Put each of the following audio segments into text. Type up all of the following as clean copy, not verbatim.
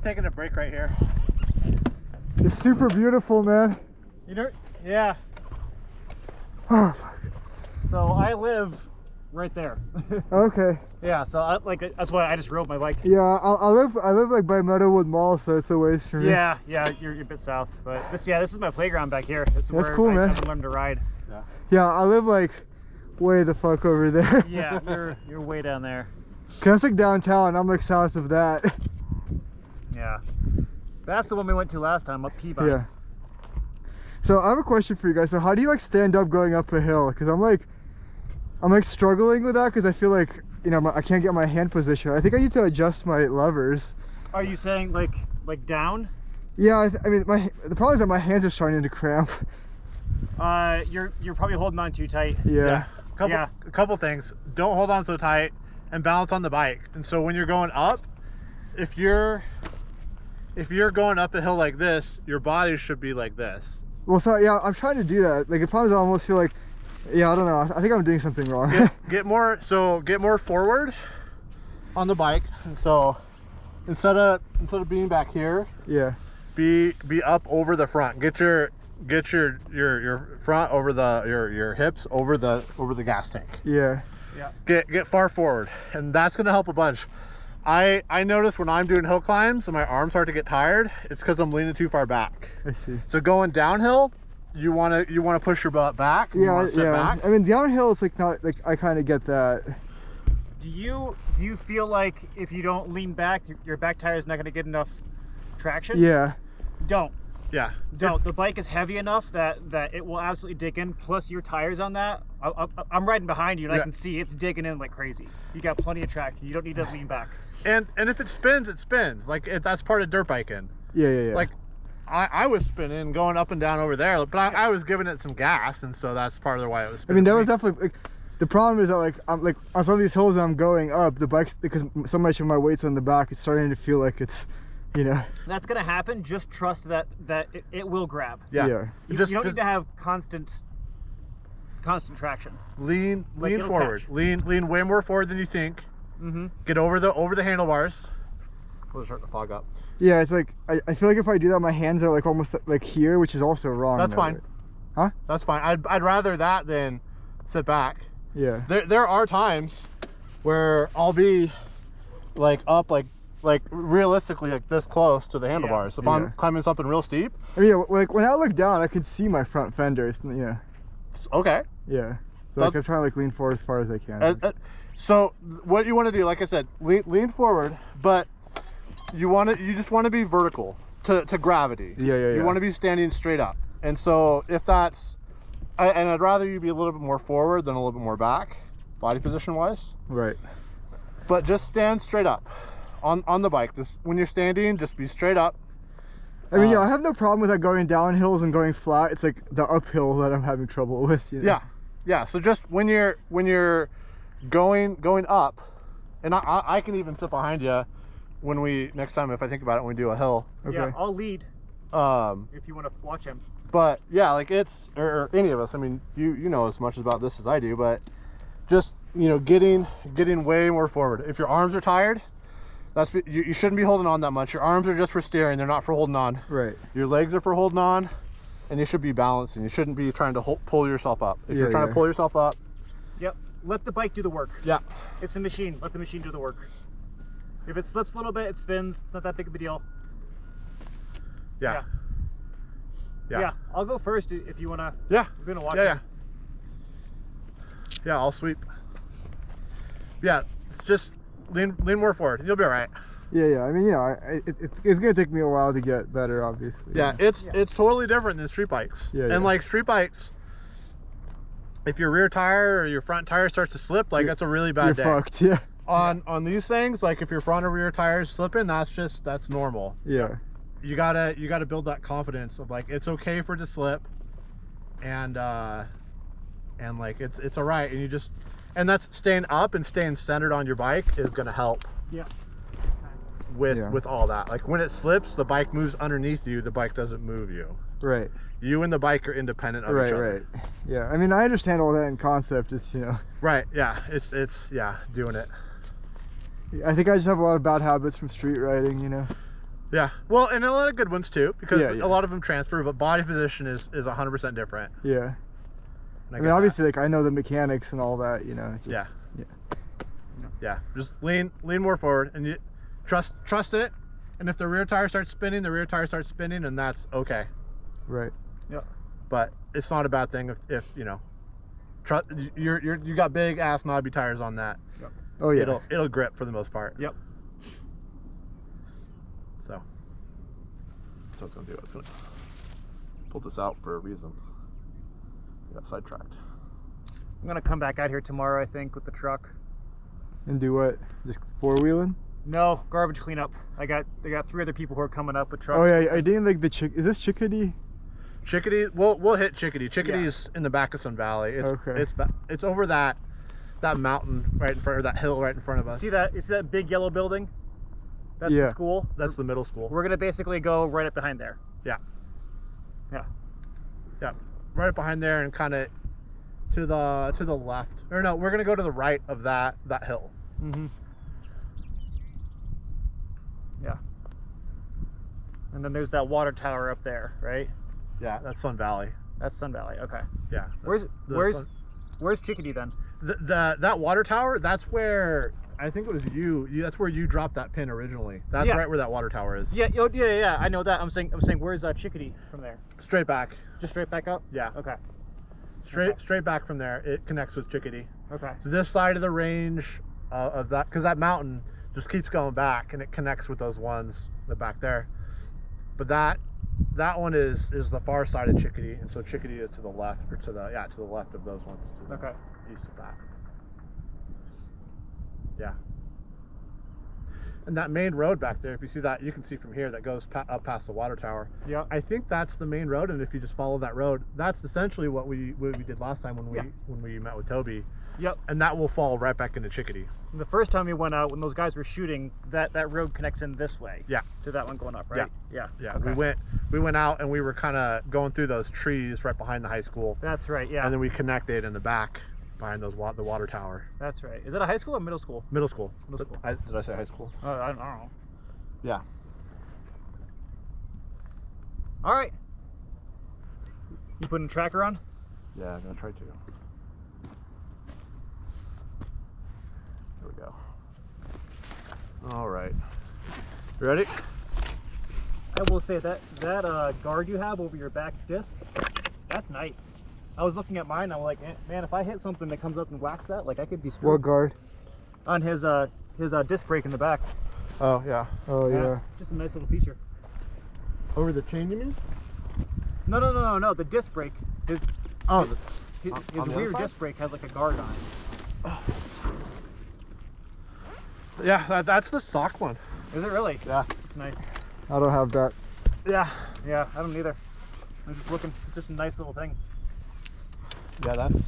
taking a break right here. It's super beautiful, man. You know, yeah. Oh, So I live right there. okay. Yeah, so that's why I just rode my bike. Yeah, I live like by Meadowwood Mall, so it's a ways for me. Yeah, you're a bit south, but this is my playground back here. This is That's where cool, man. I've learned to ride. Yeah, I live like way the fuck over there. Yeah, you're way down there. Cause that's like downtown. I'm like south of that. Yeah, that's the one we went to last time, up Peabody. Yeah. So I have a question for you guys. So how do you like stand up going up a hill? Cause I'm like struggling with that because I feel like, you know, I can't get my hand position. I think I need to adjust my levers. Are you saying like down? Yeah, I mean, the problem is that my hands are starting to cramp. You're probably holding on too tight. Yeah. Yeah. A couple things. Don't hold on so tight and balance on the bike. And so when you're going up, if you're going up a hill like this, your body should be like this. Well, so yeah, I'm trying to do that. Like the problem is I almost feel like, yeah, I don't know. I think I'm doing something wrong. Get more forward on the bike. And so instead of being back here, Yeah. be up over the front. Get your front over your hips over the gas tank. Yeah. Get far forward, and that's going to help a bunch. I notice when I'm doing hill climbs and my arms start to get tired, it's because I'm leaning too far back. I see. So going downhill, you want to push your butt back. Yeah, yeah. I mean, downhill, it's like not like I kind of get that. Do you feel like if you don't lean back, your back tire is not going to get enough traction? Yeah. Don't. Yeah. Don't. The bike is heavy enough that it will absolutely dig in. Plus your tires on that. I'm riding behind you and I can see it's digging in like crazy. You got plenty of traction. You don't need to lean back. And if it spins, it spins. Like that's part of dirt biking. Yeah. Like I was spinning, going up and down over there, but I was giving it some gas, and so that's part of the why it was spinning. I mean, that was definitely like, the problem is that like I'm like on some of these hills that I'm going up, the bike's, because so much of my weight's on the back, it's starting to feel like it's, you know. That's gonna happen. Just trust that it will grab. Yeah. You don't need to have constant traction. Lean it'll forward. catch. Lean way more forward than you think. Mm-hmm. Get over the handlebars. We'll start to fog up. Yeah, it's like I feel like if I do that, my hands are like almost like here, which is also wrong. That's though. fine. Huh? That's fine. I'd rather that than sit back. Yeah. There are times where I'll be like up like realistically like this close to the handlebars. If I'm climbing something real steep. I mean, yeah, like when I look down, I can see my front fenders. You know. Okay. Yeah. So like I'm trying to like lean forward as far as I can. So what you want to do, like I said, lean forward, but you just want to be vertical to gravity. Yeah. You want to be standing straight up. And so if that's, and I'd rather you be a little bit more forward than a little bit more back, body position wise. Right. But just stand straight up on the bike. Just when you're standing, just be straight up. I mean, yeah, I have no problem with that going down hills and going flat. It's like the uphill that I'm having trouble with. You know? Yeah. So just when you're going up, and I can even sit behind you when next time if I think about it when we do a hill. Okay. Yeah, I'll lead. If you want to watch him. But yeah, like it's or any of us. I mean, you know as much about this as I do, but just getting way more forward. If your arms are tired, you shouldn't be holding on that much. Your arms are just for steering; they're not for holding on. Right. Your legs are for holding on, and you should be balancing. You shouldn't be trying to pull yourself up. If you're trying to pull yourself up, Yep. Let the bike do the work. yeah. It's a machine. Let the machine do the work. If it slips a little bit, it spins. It's not that big of a deal. Yeah. I'll go first if you wanna. Yeah. You're gonna watch. Yeah. I'll sweep. Yeah. It's just lean more forward. You'll be all right. Yeah. I mean, it's gonna take me a while to get better, obviously. Yeah. It's totally different than street bikes. Yeah. Like street bikes, if your rear tire or your front tire starts to slip, like that's a really bad day. You're fucked. Yeah. On these things, like if your front or rear tires slipping, that's normal. Yeah. You gotta build that confidence of like it's okay for it to slip, and like it's all right, and that's staying up and staying centered on your bike is gonna help. Yeah. With all that, like when it slips, the bike moves underneath you. The bike doesn't move you. Right. You and the bike are independent of each other. Right. Yeah. I mean, I understand all that in concept. Just Right. Yeah. It's doing it. I think I just have a lot of bad habits from street riding. Yeah. Well, and a lot of good ones too, because Yeah, yeah. a lot of them transfer, but body position is 100% different. Yeah. And I get mean, that. obviously, like I know the mechanics and all that. You know. It's just, Yeah. Yeah. Yeah. Just lean more forward, and you trust it. And if the rear tire starts spinning, the rear tire starts spinning, and that's okay. Right. Yeah. But it's not a bad thing if you know, you got big ass knobby tires on that. Oh yeah. It'll grip for the most part. Yep. So that's what I was gonna do. I was gonna pull this out for a reason. I got sidetracked. I'm gonna come back out here tomorrow, I think, with the truck. And do what? Just four-wheeling? No, garbage cleanup. I got 3 other people who are coming up with trucks. Oh yeah, I didn't like the Is this Chickadee? Chickadee, we'll hit Chickadee. Chickadee's in the back of Sun Valley. Okay. It's over that mountain right in front, or that hill right in front of us. See that? You see that big yellow building? That's Yeah. the school. That's the middle school. We're gonna basically go right up behind there. Yeah. Yeah. Yeah. Right up behind there and kind of to the left. Or no, we're gonna go to the right of that hill. Mm-hmm. Yeah. And then there's that water tower up there, right? Yeah, that's Sun Valley. That's Sun Valley. Okay. Yeah. Where's Chickadee then? That water tower, that's where I think it was you. That's where you dropped that pin originally. That's Yeah. right where that water tower is. Yeah. Oh, yeah. I know that. I'm saying where's Chickadee from there? Straight back. Just straight back up. Yeah. Okay. Straight back from there. It connects with Chickadee. Okay. So this side of the range of that, because that mountain just keeps going back and it connects with those ones that back there. But that one is the far side of Chickadee, and so Chickadee is to the left, or to the left of those ones. To the Okay. east of that. Yeah. And that main road back there, if you see that, you can see from here that goes up past the water tower. Yeah. I think that's the main road, and if you just follow that road, that's essentially what we did last time when we met with Toby. Yep. And that will fall right back into Chickadee. The first time we went out, when those guys were shooting, that road connects in this way. Yeah. To that one going up, right? Yeah. Yeah. Okay. We went out and we were kind of going through those trees right behind the high school, That's right. Yeah. and then we connected in the back behind the water tower. That's right. Is that a high school or middle school? Middle school. Middle school. Did I say high school? I don't know. Yeah. All right. You putting a tracker on? Yeah, I'm gonna try to. There we go. All right. You ready? I will say that guard you have over your back disc, that's nice. I was looking at mine. I'm like, man, if I hit something that comes up and whacks that, like I could be What screwed. guard? On his disc brake in the back. Oh yeah. Oh yeah. Just a nice little feature. Over the chain, you mean? No. The disc brake. His Oh, his on the other rear side? disc brake has like a guard on it. yeah. That's the stock one. Is it really? Yeah. It's nice. I don't have that. Yeah. Yeah, I don't either. I'm just looking. It's just a nice little thing. Yeah, that is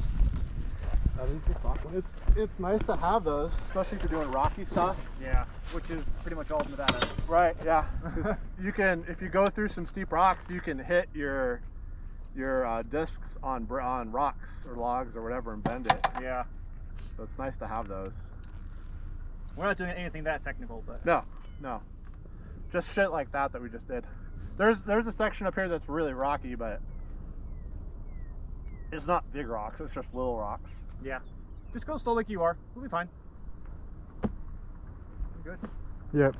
the stock one. It's nice to have those, especially if you're doing rocky stuff. Yeah, which is pretty much all of Nevada. Right. Yeah. 'Cause you can, if you go through some steep rocks, you can hit your discs on rocks or logs or whatever and bend it. Yeah. So it's nice to have those. We're not doing anything that technical, but No. Just shit like that we just did. There's a section up here that's really rocky, but it's not big rocks, it's just little rocks. yeah. Just go slow like you are. We'll be fine. We're good. Yep.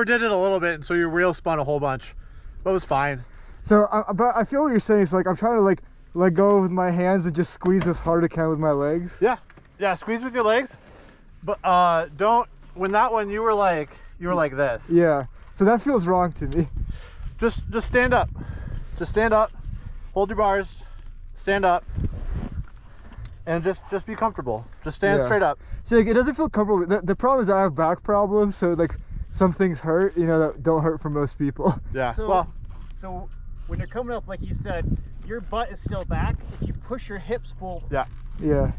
overdid it a little bit, and so your wheel spun a whole bunch, but it was fine. So, but I feel what you're saying. It's like I'm trying to like let go with my hands and just squeeze as hard as I can with my legs. Yeah, yeah, squeeze with your legs, but don't. When that one, you were like this. Yeah. So that feels wrong to me. Just stand up. Just stand up. Hold your bars. Stand up. And just be comfortable. Just stand straight up. See, like, it doesn't feel comfortable. The problem is I have back problems, so like some things hurt, you know, that don't hurt for most people. Yeah. So when you're coming up, like you said, your butt is still back. If you push your hips forward, Yeah. Yeah.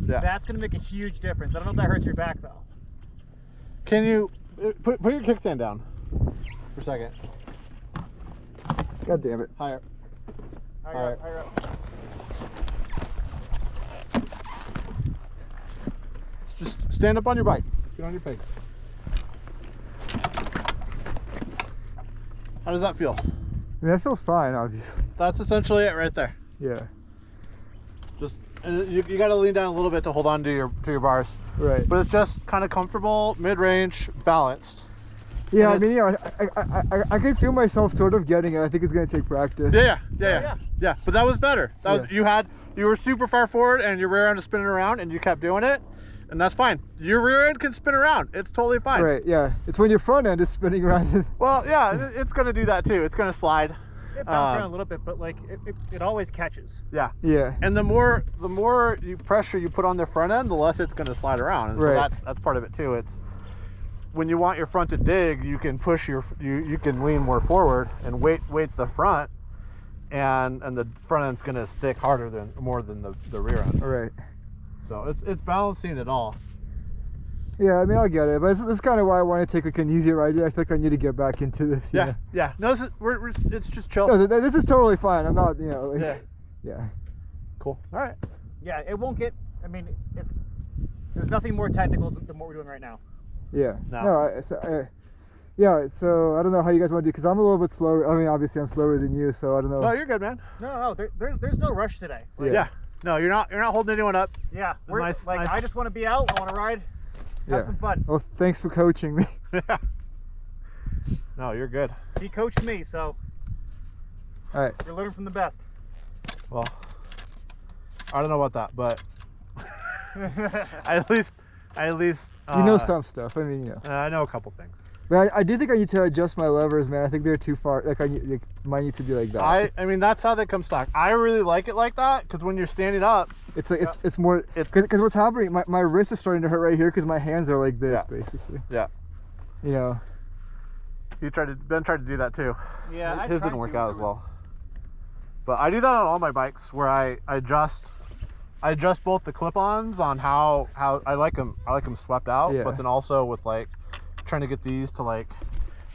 Yeah. that's gonna make a huge difference. I don't know if that hurts your back though. Can you put your kickstand down for a second? God damn it. Higher. Higher up, higher up. Just stand up on your bike. Get on your pegs. How does that feel? I mean, that feels fine, obviously. That's essentially it right there. Yeah. Just you got to lean down a little bit to hold on to your bars, Right. but it's just kind of comfortable, mid-range, balanced. Yeah, I and mean, yeah, I can feel myself sort of getting it. I think it's gonna take practice. Yeah. But that was better. That was, you were super far forward, and your rear end is spinning around, and you kept doing it, and that's fine. Your rear end can spin around. It's totally fine. Right. Yeah. It's when your front end is spinning around. Well, yeah, it's gonna do that too. It's gonna slide. It bounces around a little bit, but like it always catches. Yeah. Yeah. And the more pressure you put on the front end, the less it's going to slide around. And so Right. that's part of it too. It's when you want your front to dig, you can push you can lean more forward and weight the front, and the front end's going to stick harder than the rear end. Right. So it's balancing it all. Yeah, I mean, I'll get it, but this is kind of why I want to take like an easier ride. I feel like I need to get back into this. you know? Yeah. No, it's just chill. No, this is totally fine. I'm not, you know. Like, Yeah. Yeah. Cool. All right. Yeah, it won't get. I mean, there's nothing more technical than what we're doing right now. Yeah. No. Yeah. So I don't know how you guys want to do, because I'm a little bit slower. I mean, obviously I'm slower than you, so I don't know. No, you're good, man. No, there's no rush today. Like, Yeah. No, you're not holding anyone up. Yeah, Nice. I just want to be out. I want to ride. Have some fun. Well, thanks for coaching me. Yeah. No, you're good. He coached me, so All right. you're learning from the best. Well, I don't know about that, but at least You know some stuff. I mean, you know. I know a couple things. But I do think I need to adjust my levers, man. I think they're too far. Like mine need to be like that. I mean that's how they come stock. I really like it like that because when you're standing up, It's like it's more because what's happening. My wrist is starting to hurt right here because my hands are like this, basically. Yeah. You know. Ben tried to do that too. Yeah, His didn't work out as well. But I do that on all my bikes where I adjust both the clip-ons on how I like them swept out, Yeah. but then also with like trying to get these to like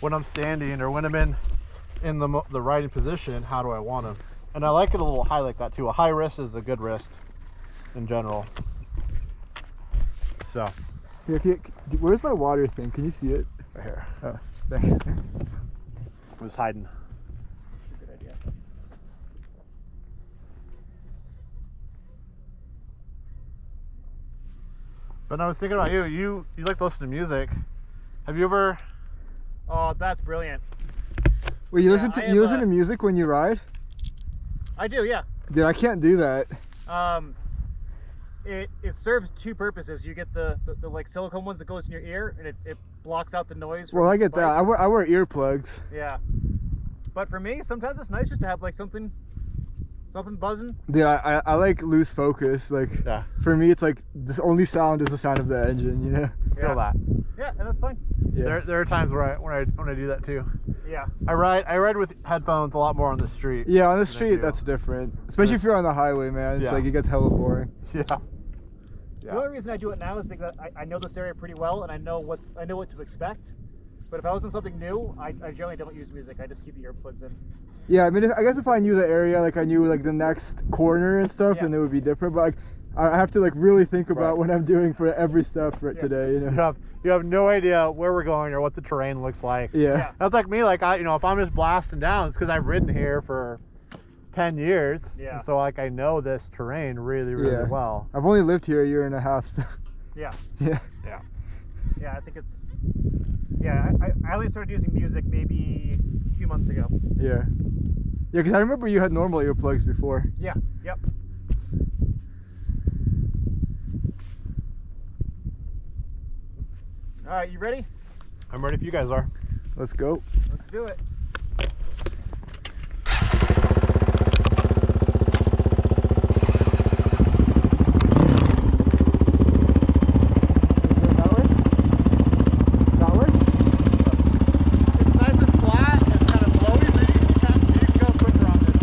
when I'm standing or when I'm in the riding position, how do I want them? And I like it a little high like that too. A high wrist is a good wrist in general. So Here, where's my water thing? Can you see it? right here, Oh, thanks. I was hiding. Good idea. But I was thinking about you. You like to listen to music. Have you ever? Oh, that's brilliant. Wait, you Yeah, listen I to have listen a- to music when you ride? I do, yeah. Dude, I can't do that. It serves two purposes. You get the like silicone ones that goes in your ear, and it blocks out the noise. Well, from I the get that. bike. I wear earplugs. Yeah. But for me, sometimes it's nice just to have like something buzzing. Dude, I like lose focus. Like Yeah. for me, it's like this only sound is the sound of the engine. You know? Feel that. Yeah, and that's fine. Yeah. There are times where I do that too. Yeah. I ride with headphones a lot more on the street. Yeah, on the than I street do. that's different. Especially if you're on the highway, man. It's Yeah. like it gets hella boring. Yeah. The only reason I do it now is because I know this area pretty well, and I know what to expect. But if I was in something new, I generally don't use music. I just keep the earplugs in. Yeah, I mean, I guess if I knew the area, like I knew like the next corner and stuff, Yeah. then it would be different. But like, I have to like really think about Right. what I'm doing for every step for today. You know? You have no idea where we're going or what the terrain looks like. Yeah. That's like me. Like if I'm just blasting down, it's because I've ridden here for 10 years. Yeah. And so like I know this terrain really, really Yeah. well. I've only lived here a year and a half. So Yeah. yeah. Yeah. Yeah, I think it's Yeah, I only started using music maybe 2 months ago. Yeah. Yeah, because I remember you had normal earplugs before. Yeah, yep. All right, you ready? I'm ready if you guys are. Let's go. Let's do it. That way? That way? It's nice and flat and kind of flowy, so you can go quicker on this.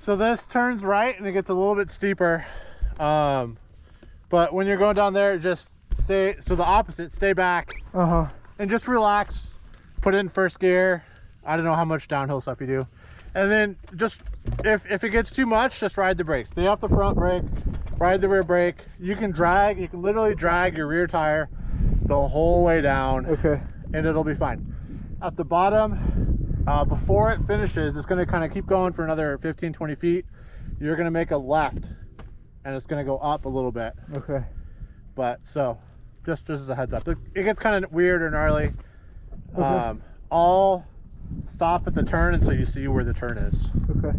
So this turns right and it gets a little bit steeper. But when you're going down there, just stay, so the opposite, stay back and just relax, put it in first gear. I don't know how much downhill stuff you do. And then just, if it gets too much, just ride the brakes. Stay off the front brake, ride the rear brake. You can literally drag your rear tire the whole way down. Okay. And it'll be fine. At the bottom, before it finishes, it's gonna kind of keep going for another 15, 20 feet. You're gonna make a left and it's gonna go up a little bit. Okay. But so, just as a heads up. It gets kind of weird or gnarly. Okay. I'll stop at the turn until you see where the turn is. Okay.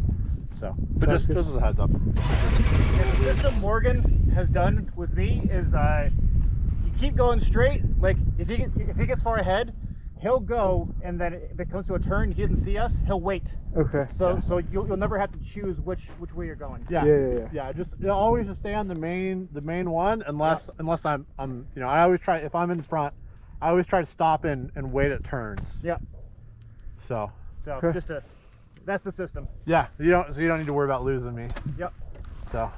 So, but just as a heads up. And the system Morgan has done with me is you keep going straight. Like if he gets far ahead, he'll go, and then if it comes to a turn, he didn't see us, he'll wait. Okay. So you'll never have to choose which way you're going. Yeah. Just always just stay on the main one unless I'm you know, I always try, if I'm in front, I always try to stop and wait at turns. Yeah. So Okay. That's the system. yeah, you don't need to worry about losing me. Yep. So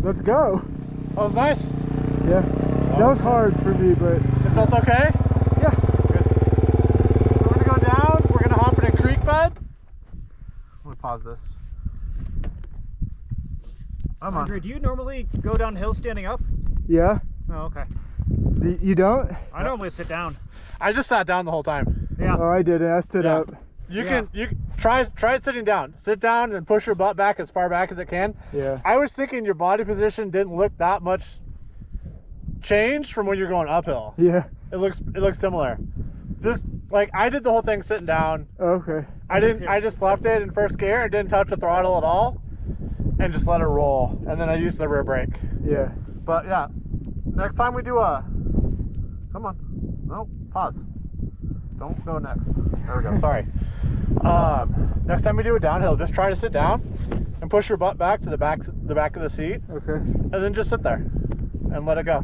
Let's go. that was nice. Yeah. That was hard for me, but It felt okay? yeah. We're gonna go down, we're gonna hop in a creek bed. I'm gonna pause this. I'm on. Andre, do you normally go downhill standing up? Yeah. Oh, okay. You don't? I normally sit down. I just sat down the whole time. Yeah. Oh, I didn't. I stood Yeah. up. You Yeah. can try it sitting down. Sit down and push your butt back as far back as it can. Yeah. I was thinking your body position didn't look that much changed from when you're going uphill. Yeah. It looks similar. Just like I did the whole thing sitting down. Okay. I just left it in first gear and didn't touch the throttle at all and just let it roll. And then I used the rear brake. Yeah. But yeah, next time we do a, come on, no, pause. Don't go next. There we go, sorry. Next time we do a downhill, just try to sit down and push your butt back to the back of the seat, Okay. and then just sit there and let it go.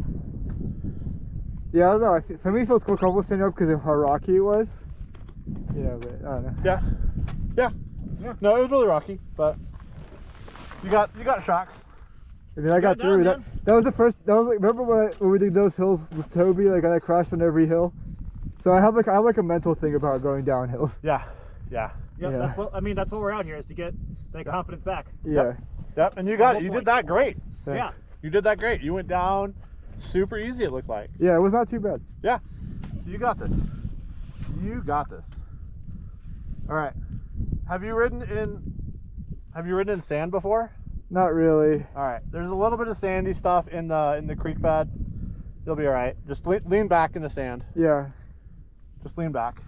Yeah, I don't know. For me, it feels cool comfortable standing up because of how rocky it was. Yeah, but I don't know. Yeah. No, it was really rocky, but you got shocks. I mean, I got down, through. man. That was the first. That was like, remember when we did those hills with Toby? Like I crashed on every hill. So I have like a mental thing about going down hills. Yeah. Yeah. Yep, Yeah. that's what I mean. That's what we're out here, is to get that confidence back. Yeah. Yep. And you got whole it. You point. did that great. Thanks. Yeah. You did that great. You went down super easy, it looked like. Yeah, it was not too bad. Yeah. You got this. You got this. All right. Have you ridden in sand before? Not really. All right. There's a little bit of sandy stuff in the creek bed. You'll be all right. Just lean back in the sand. Yeah. Just lean back.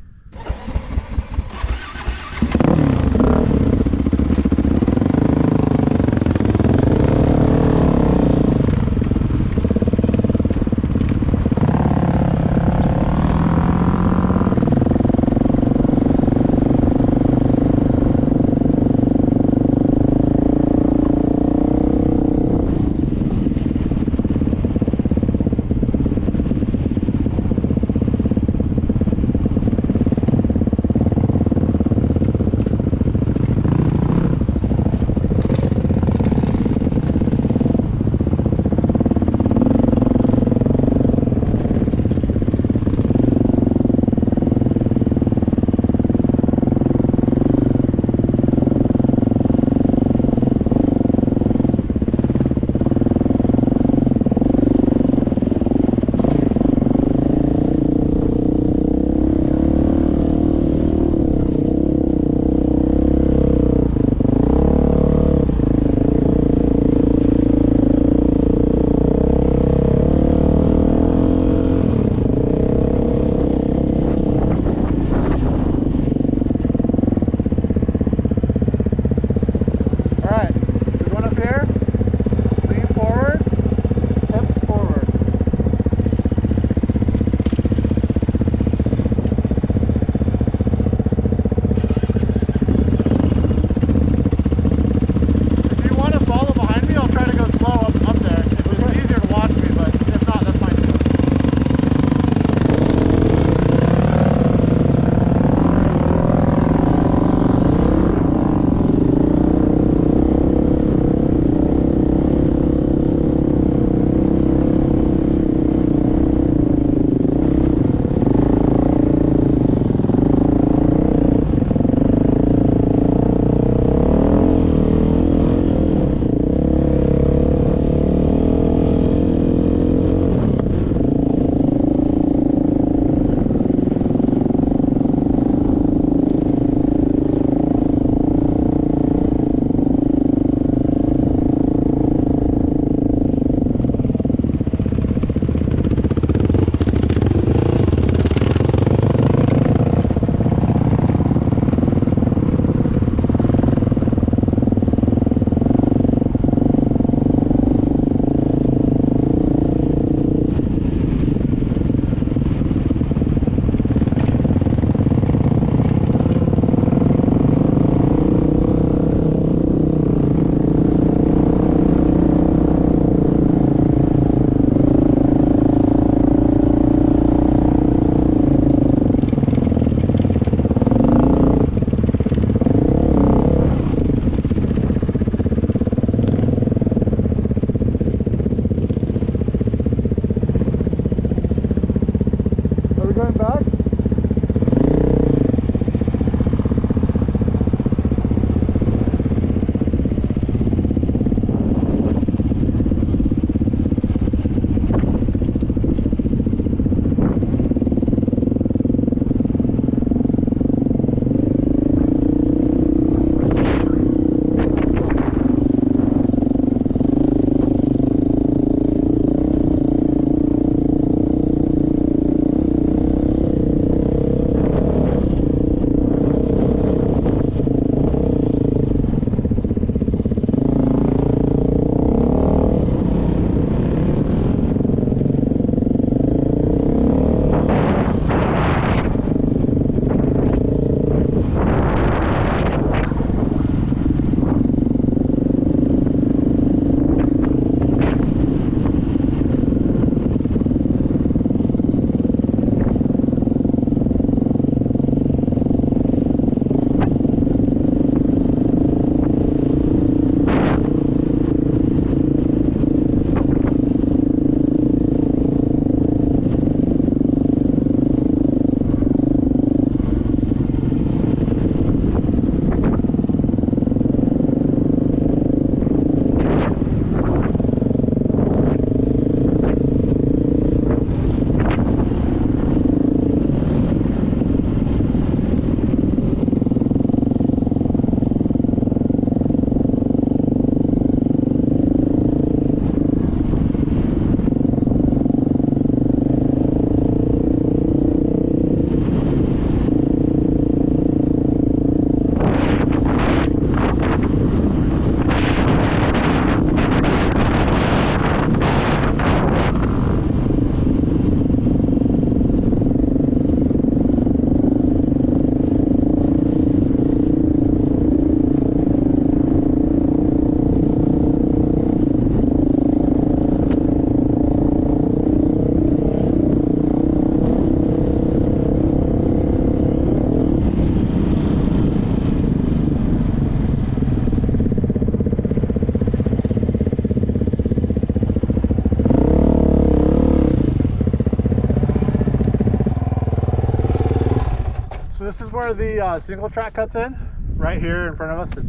So this is where the single track cuts in, right here in front of us.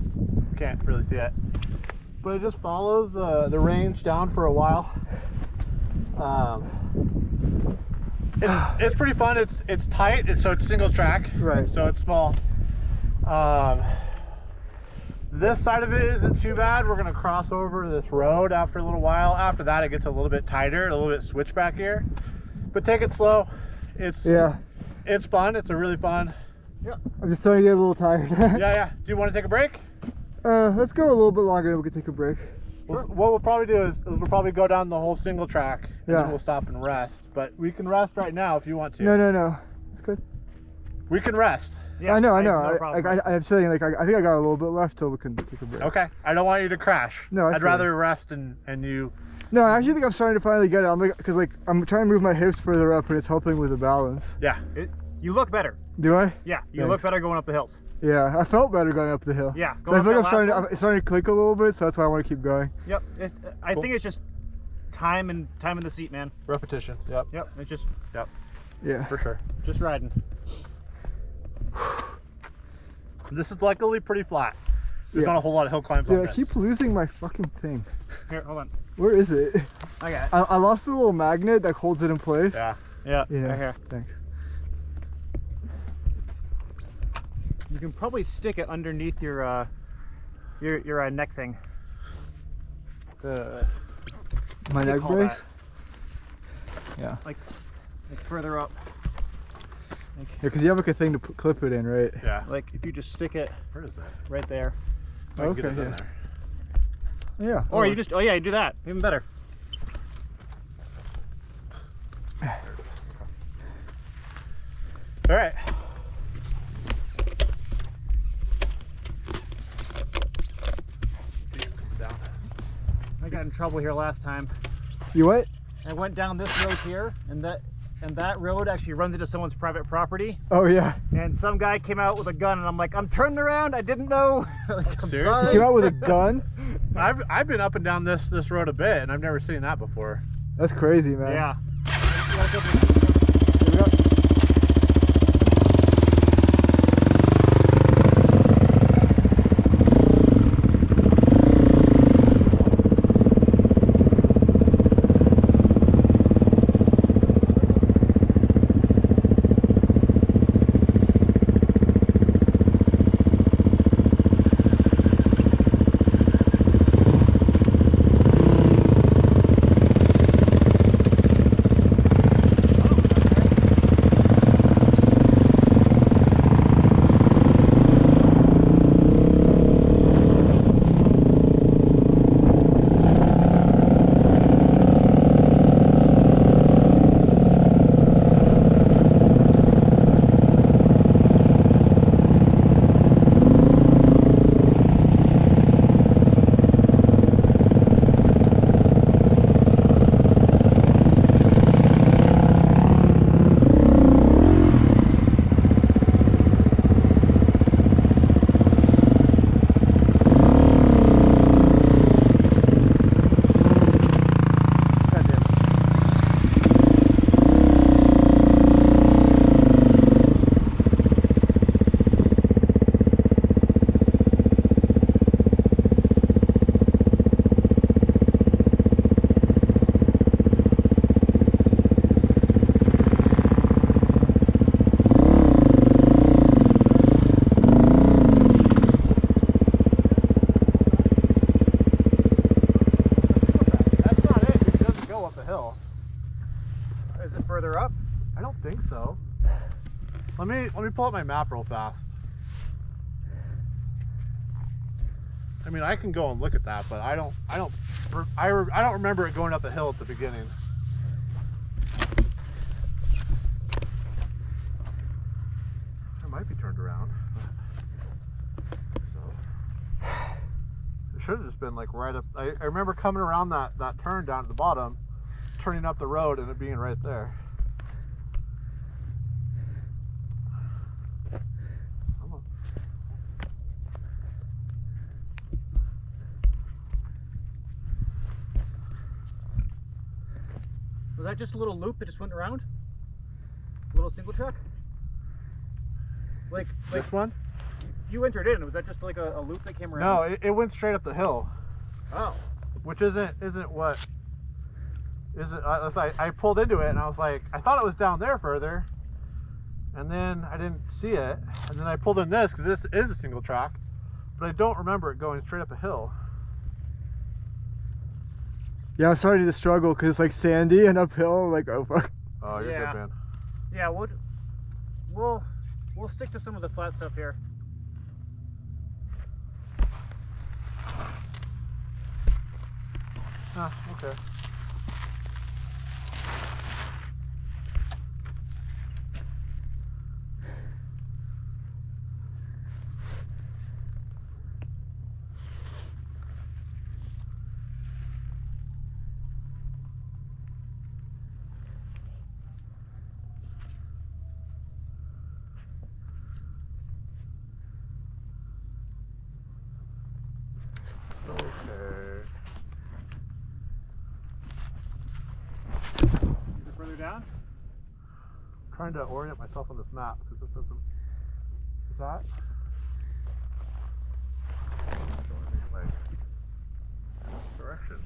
Can't really see it, but it just follows the range down for a while. It's pretty fun. It's tight, so it's single track, Right. So it's small. This side of it isn't too bad. We're gonna cross over this road after a little while. After that, it gets a little bit tighter, a little bit switchback here. But take it slow. It's fun. It's a really fun. Yeah. I'm just starting to get a little tired. Yeah. Do you want to take a break? Let's go a little bit longer and we can take a break. Sure. What we'll probably do is we'll probably go down the whole single track, and Yeah. then we'll stop and rest. But we can rest right now if you want to. No. It's good. We can rest. Yeah, I know. no problem. I'm saying, like, I think I got a little bit left till we can take a break. Okay. I don't want you to crash. No, I I'd feel rather rest and you. No, I actually think I'm starting to finally get it. I'm like, cause like I'm trying to move my hips further up and it's helping with the balance. Yeah. You look better. Do I? Yeah, you Thanks. look better going up the hills. Yeah, I felt better going up the hill. Yeah, So I going feel up like that last it's starting to click a little bit, so that's why I want to keep going. Yep. I think it's just time in the seat, man. Repetition. Yep. Yep. It's just Yeah. For sure. just riding. This is luckily pretty flat. There's Yeah. not a whole lot of hill climbs Dude, on I this. keep losing my fucking thing. Here, hold on. Where is it? I got it. I lost the little magnet that holds it in place. Yeah. Yeah. Yeah. Right here. Thanks. You can probably stick it underneath your neck thing. My What do you neck call brace? that? Yeah. Like further up. Yeah, because you have like a thing to clip it in, right? Yeah. Like if you just stick it Where is that? right there. I can get Okay, it in yeah. there. Yeah. Or you just you do that. Even better. All right. I got in trouble here last time. You what? I went down this road here, and that road actually runs into someone's private property. Oh yeah. And some guy came out with a gun, and I'm like, I'm turning around. I didn't know. Like, I'm Seriously? sorry. Came out with a gun? I've been up and down this road a bit, and I've never seen that before. That's crazy, man. Yeah. Here we go. That's not it. It doesn't go up a hill. Is it further up? I don't think so. Let me pull up my map real fast. I mean, I can go and look at that, but I don't remember it going up a hill at the beginning. I might be turned around. So it should have just been like right up. I remember coming around that turn down at the bottom, turning up the road, and it being right there. Come on. Was that just a little loop that just went around? A little single track? Like This one? you entered in. Was that just like a loop that came around? No, it went straight up the hill, Oh. which isn't what. I pulled into it and I was like, I thought it was down there further, and then I didn't see it, and then I pulled in this because this is a single track, but I don't remember it going straight up a hill. Yeah, I'm starting to struggle because it's like sandy and uphill. Like, oh fuck. Oh, you're Yeah. good, man. Yeah. We'll stick to some of the flat stuff here. Ah, okay. Okay. Either further down. Trying to orient myself on this map because this doesn't. Is that? Like direction.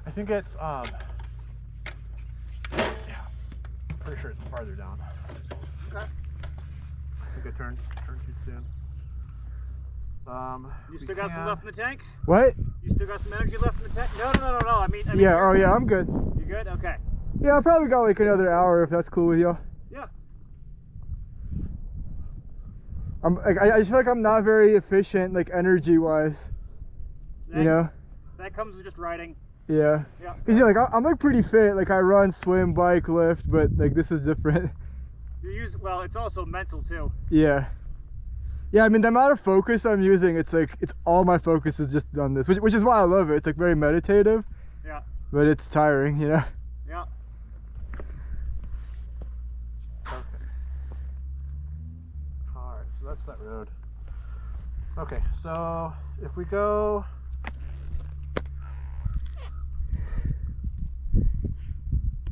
I think it's yeah. Pretty sure it's farther down. Okay. I think I turned too soon. You still got some left in the tank? What? You still got some energy left in the tank? No. I mean Yeah. Oh yeah, I'm good. You good? Okay. Yeah, I probably got like another hour if that's cool with you. Yeah. I'm like I just feel like I'm not very efficient like energy wise. You know? That comes with just riding. Yeah. Yeah. Cause yeah, like I'm like pretty fit. Like I run, swim, bike, lift, but like this is different. Well, it's also mental too. Yeah. Yeah, I mean the amount of focus I'm using, it's like it's all my focus is just on this, which is why I love it. It's like very meditative. Yeah. But it's tiring, you know. Yeah. Okay. Alright, so that's that road. Okay, so if we go.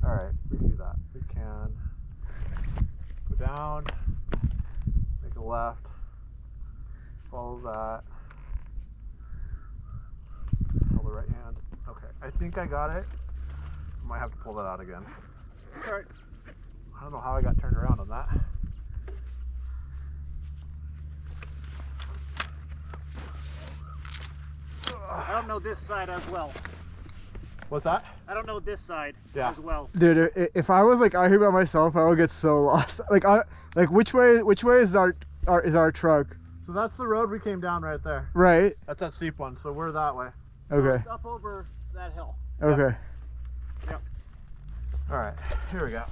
Alright, we can do that. We can go down, make a left, follow that, pull the right hand. Okay, I think I got it. Might have to pull that out again. Alright. I don't know how I got turned around on that. I don't know this side as well. What's that? I don't know this side Yeah. as well. Dude, if I was like out here by myself, I would get so lost. Like which way is our truck? So that's the road we came down right there. Right. That's that steep one, so we're that way. Okay. It's up over that hill. Okay. Yep. All right, here we go.